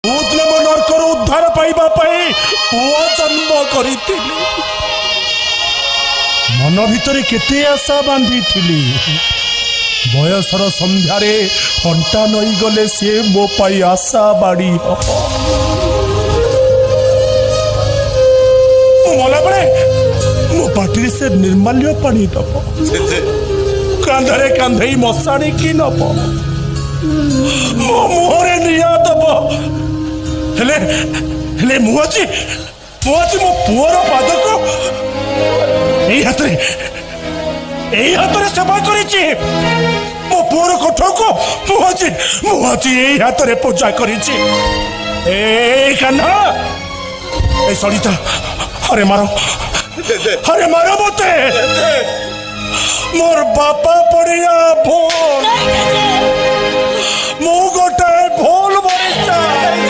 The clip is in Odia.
ନର୍କରୁ ଉଦ୍ଧାର ପାଇବା ପାଇଁ ପୁଅ ଜନ୍ମ କରିଥିଲି। ମନ ଭିତରେ କେତେ ଆଶା ବାନ୍ଧିଥିଲି। ବୟସର ସନ୍ଧ୍ୟାରେ ଅଣ୍ଟା ନଇଗଲେ ସେ ମୋ ପାଇଁ ଆଶା ବାଡ଼ି ହବ। ମୁଁ ମଲାବେଳେ ମୋ ପାଟିରେ ସେ ନିର୍ମାଲ୍ୟ ପାଣି ଦବ, କାନ୍ଧରେ କାନ୍ଧେଇ ମଶାଣିକି ନବ, ମୋ ମୁହଁରେ ନିଆଁ ଦବ। ହେଲେ ହେଲେ ମୁଁ ଆଜି ମୋ ପୁଅର ପାଦକୁ ଏଇ ହାତରେ ସେବା କରିଛି। ମୋ ପୁଅର କୋଠକୁ ମୁଁ ଆଜି ଏଇ ହାତରେ ପୂଜା କରିଛି। ଏ କାହ୍ନା, ଏ ସଳିତା, ଆରେ ମାର ମତେ। মোর বাপা পড়িয়া ভোর, মো